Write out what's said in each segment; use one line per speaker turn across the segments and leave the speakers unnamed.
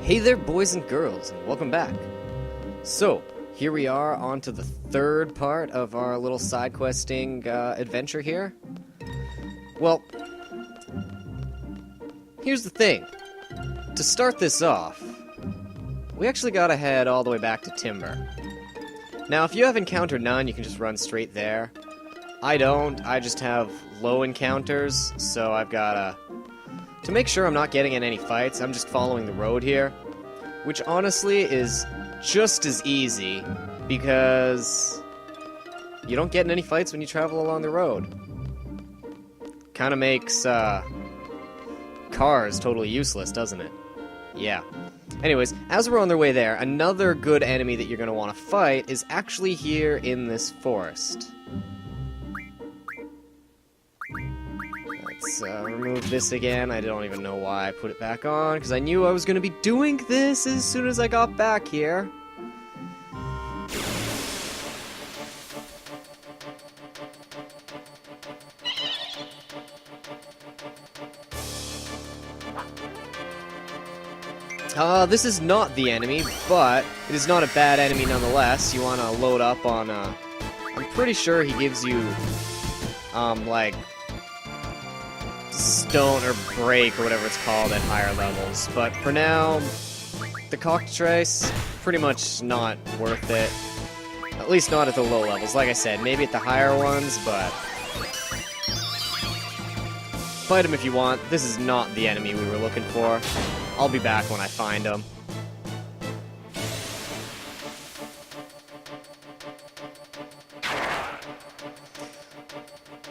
Hey there, boys and girls, and welcome back. So, here we are on to the third part of our little side questing adventure here. Well, here's the thing. To start this off, we actually gotta head all the way back to Timber. Now, if you have encounter none, you can just run straight there. I don't. I just have low encounters, so I've gotta... To make sure I'm not getting in any fights, I'm just following the road here, which honestly is just as easy because you don't get in any fights when you travel along the road. Kind of makes cars totally useless, doesn't it? Yeah. Anyways, as we're on our way there, another good enemy that you're going to want to fight is actually here in this forest. Let's remove this again. I don't even know why I put it back on, because I knew I was going to be doing this as soon as I got back here. This is not the enemy, but it is not a bad enemy nonetheless. You want to load up on, I'm pretty sure he gives you, like, stone or break or whatever it's called at higher levels. But for now, the cockatrice, pretty much not worth it. At least not at the low levels. Like I said, maybe at the higher ones, but fight him if you want. This is not the enemy we were looking for. I'll be back when I find him.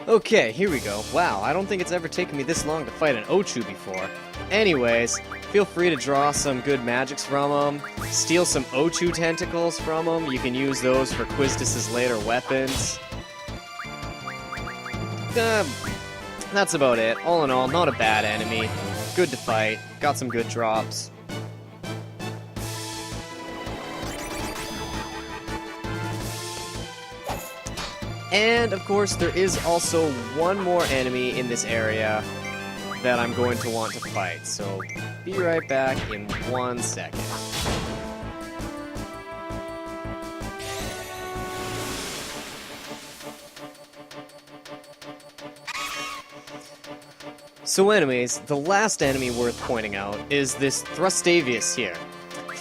Okay, here we go. Wow, I don't think it's ever taken me this long to fight an Ochu before. Anyways, feel free to draw some good magics from them, steal some Ochu tentacles from them. You can use those for Quistis's later weapons. That's about it. All in all, not a bad enemy. Good to fight. Got some good drops. And, of course, there is also one more enemy in this area that I'm going to want to fight, so be right back in 1 second. So anyways, the last enemy worth pointing out is this Thrustavius here.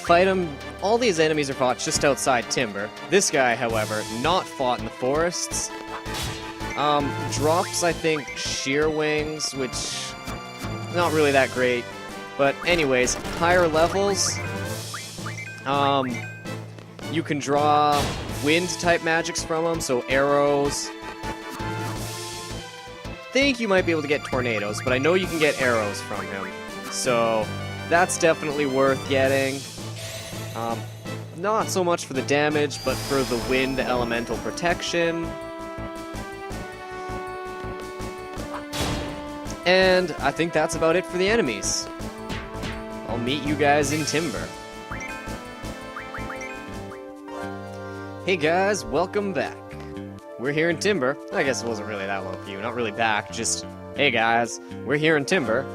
Fight him. All these enemies are fought just outside Timber. This guy, however, not fought in the forests. Drops, I think, sheer wings, which not really that great. But anyways, higher levels, you can draw wind type magics from him, so arrows. I think you might be able to get tornadoes, but I know you can get arrows from him. So that's definitely worth getting. Not so much for the damage, but for the wind elemental protection. And I think that's about it for the enemies. I'll meet you guys in Timber. Hey guys, welcome back. We're here in Timber. I guess it wasn't really that long for you. Not really back, just, hey guys, we're here in Timber.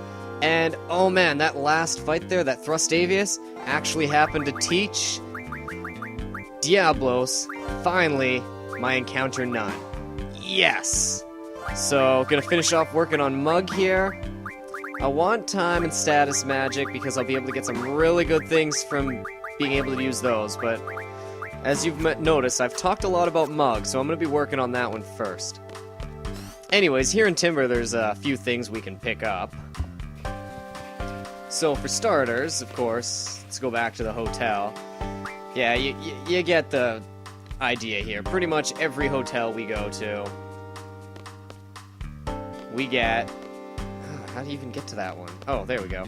And, oh man, that last fight there, that Thrustavius, actually happened to teach Diablos, finally, my encounter none. Yes! So, gonna finish off working on Mug here. I want time and status magic because I'll be able to get some really good things from being able to use those, but as you've noticed, I've talked a lot about Mug, so I'm gonna be working on that one first. Anyways, here in Timber, there's a few things we can pick up. So, for starters, of course, let's go back to the hotel. Yeah, you get the idea here. Pretty much every hotel we go to, we get... How do you even get to that one? Oh, there we go.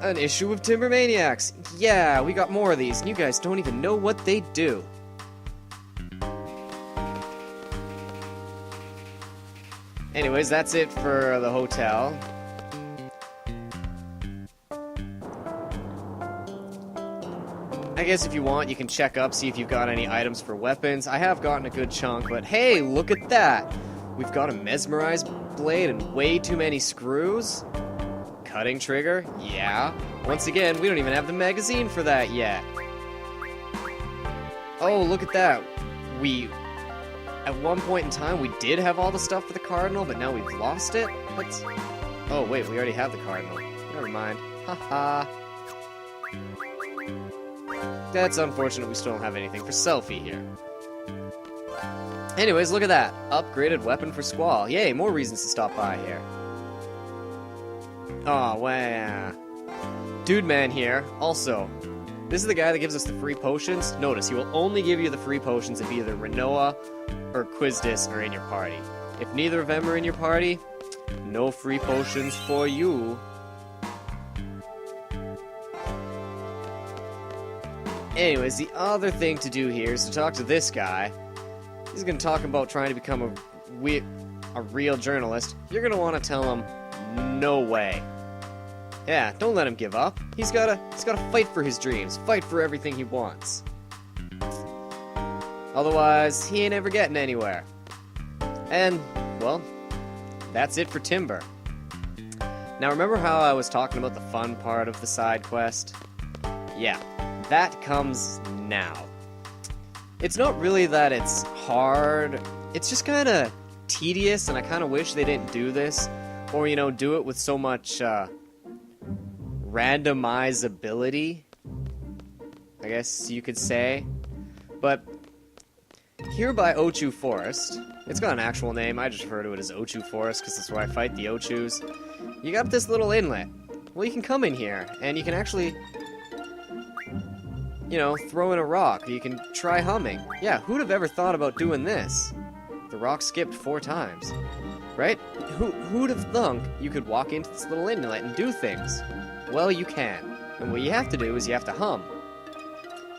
An issue of Timber Maniacs! Yeah, we got more of these, and you guys don't even know what they do. Anyways, that's it for the hotel. I guess if you want, you can check up, see if you've got any items for weapons. I have gotten a good chunk, but hey, look at that! We've got a mesmerized blade and way too many screws. Cutting trigger? Yeah. Once again, we don't even have the magazine for that yet. Oh, look at that. At one point in time, we did have all the stuff for the Cardinal, but now we've lost it? Let's... Oh, wait, we already have the Cardinal. Never mind. Haha. That's unfortunate we still don't have anything for Selfie here. Anyways, look at that. Upgraded weapon for Squall. Yay, more reasons to stop by here. Oh, wow. Dude Man here. Also, this is the guy that gives us the free potions. Notice, he will only give you the free potions if either Renoa or Quizdis are in your party. If neither of them are in your party, no free potions for you. Anyways, the other thing to do here is to talk to this guy. He's going to talk about trying to become a real journalist. You're going to want to tell him, no way. Yeah, don't let him give up. He's gotta fight for his dreams, fight for everything he wants. Otherwise, he ain't ever getting anywhere. And, well, that's it for Timber. Now remember how I was talking about the fun part of the side quest? Yeah, that comes now. It's not really that it's hard, it's just kinda tedious, and I kinda wish they didn't do this. Or, you know, do it with so much, randomizability, I guess you could say. But here by Ochu Forest, it's got an actual name, I just refer to it as Ochu Forest because that's where I fight the Ochus. You got this little inlet. Well, you can come in here, and you can actually, you know, throw in a rock. You can try humming. Yeah, who'd have ever thought about doing this? The rock skipped 4 times. Right? Who'd have thunk you could walk into this little inlet and do things? Well, you can. And what you have to do is you have to hum.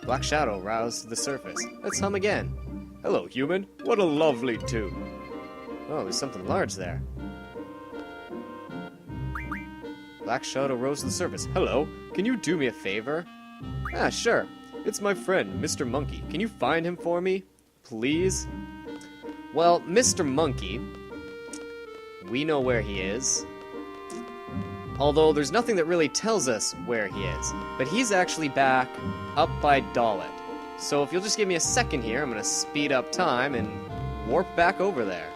Black shadow roused to the surface. Let's hum again. Hello, human. What a lovely tune. Oh, there's something large there. Black shadow rose to the surface. Hello, can you do me a favor? Ah, sure. It's my friend, Mr. Monkey. Can you find him for me? Please? Well, Mr. Monkey... we know where he is. Although there's nothing that really tells us where he is. But he's actually back up by Dalit. So if you'll just give me a second here, I'm going to speed up time and warp back over there.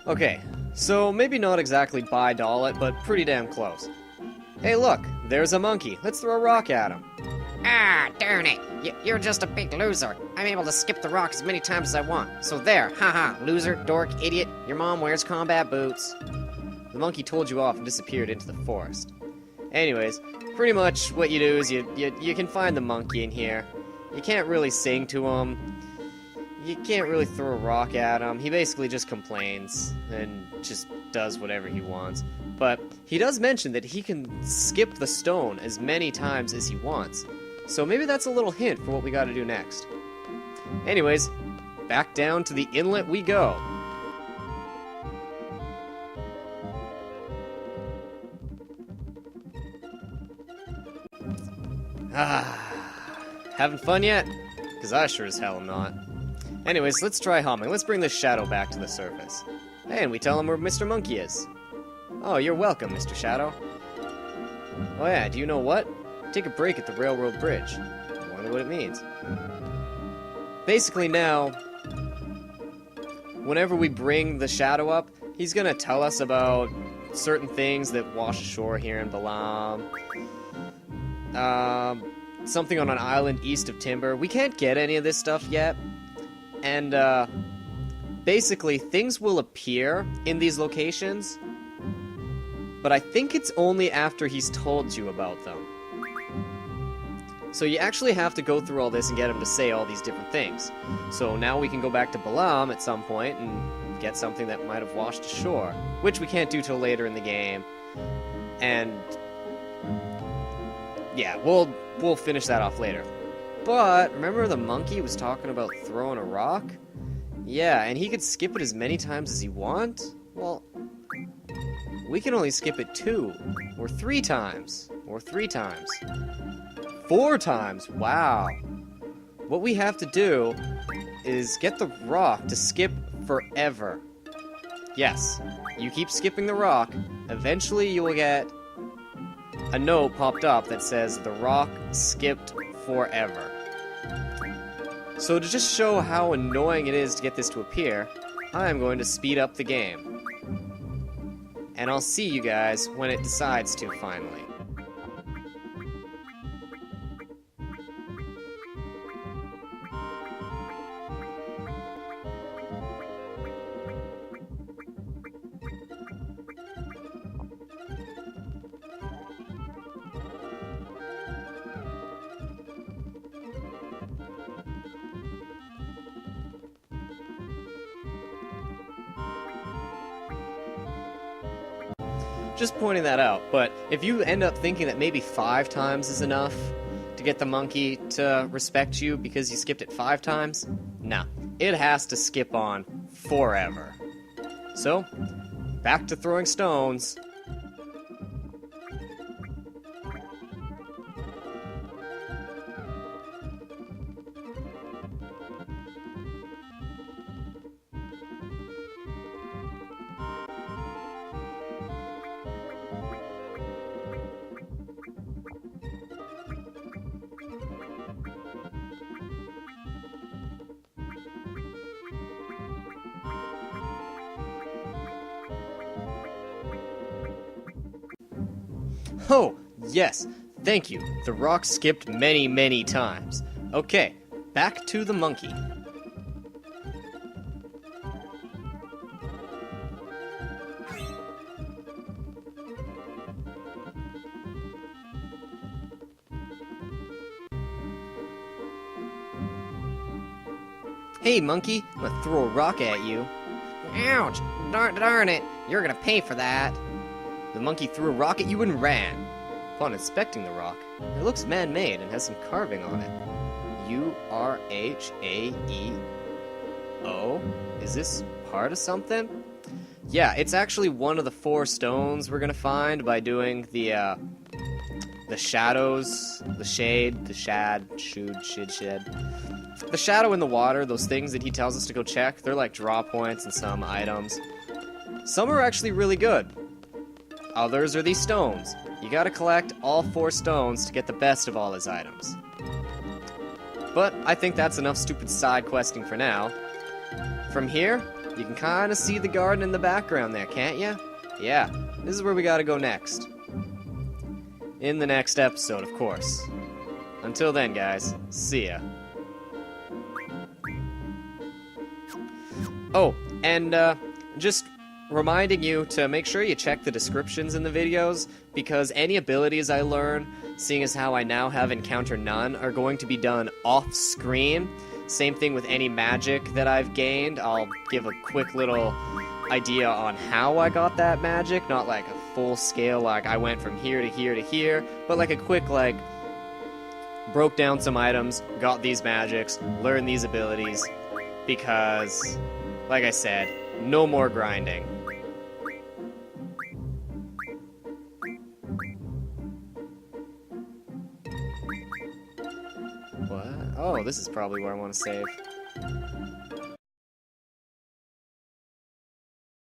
Okay, so maybe not exactly by Dalit, but pretty damn close. Hey look, there's a monkey. Let's throw a rock at him.
Ah, darn it. You're just a big loser. I'm able to skip the rock as many times as I want. So there, haha, loser, dork, idiot. Your mom wears combat boots.
The monkey told you off and disappeared into the forest. Anyways, pretty much what you do is you can find the monkey in here. You can't really sing to him. You can't really throw a rock at him. He basically just complains and just does whatever he wants. But he does mention that he can skip the stone as many times as he wants. So maybe that's a little hint for what we gotta do next. Anyways, back down to the inlet we go. Having fun yet? Because I sure as hell am not. Anyways, let's try humming. Let's bring this shadow back to the surface. Hey, and we tell him where Mr. Monkey is. Oh, you're welcome, Mr. Shadow. Oh yeah, do you know what? Take a break at the railroad bridge. I wonder what it means. Basically now, whenever we bring the shadow up, he's gonna tell us about certain things that wash ashore here in Balam. Something on an island east of Timber. We can't get any of this stuff yet. And, basically, things will appear in these locations, but I think it's only after he's told you about them. So you actually have to go through all this and get him to say all these different things. So now we can go back to Balam at some point and get something that might have washed ashore, which we can't do till later in the game. And yeah, we'll finish that off later. But remember the monkey was talking about throwing a rock? Yeah, and he could skip it as many times as he wants? Well, we can only skip it 2, or 3 times, or 3 times. 4 times, wow. What we have to do is get the rock to skip forever. Yes, you keep skipping the rock, eventually you will get a note popped up that says the rock skipped forever. So to just show how annoying it is to get this to appear, I am going to speed up the game. And I'll see you guys when it decides to finally. Just pointing that out, but if you end up thinking that maybe 5 times is enough to get the monkey to respect you because you skipped it 5 times, nah, it has to skip on forever. So, back to throwing stones. Oh, yes, thank you. The rock skipped many, many times. Okay, back to the monkey. Hey, monkey, I'm gonna throw a rock at you.
Ouch! Darn it! You're gonna pay for that.
The monkey threw a rock at you and ran. Upon inspecting the rock, it looks man-made and has some carving on it. U-R-H-A-E-O? Is this part of something? Yeah, it's actually one of the 4 stones we're gonna find by doing the shadows, the shade, the shad, shood, shid, shed. The shadow in the water, those things that he tells us to go check, they're like draw points and some items. Some are actually really good. Others are these stones. You gotta collect all 4 stones to get the best of all his items. But I think that's enough stupid side questing for now. From here, you can kinda see the garden in the background there, can't ya? Yeah, this is where we gotta go next. In the next episode, of course. Until then, guys, see ya. Oh, and just reminding you to make sure you check the descriptions in the videos, because any abilities I learn, seeing as how I now have Encounter None, are going to be done off-screen. Same thing with any magic that I've gained. I'll give a quick little idea on how I got that magic, not like a full-scale, like I went from here to here to here, but like a quick, like, broke down some items, got these magics, learned these abilities, because, like I said, no more grinding. What? Oh, this is probably where I want to save.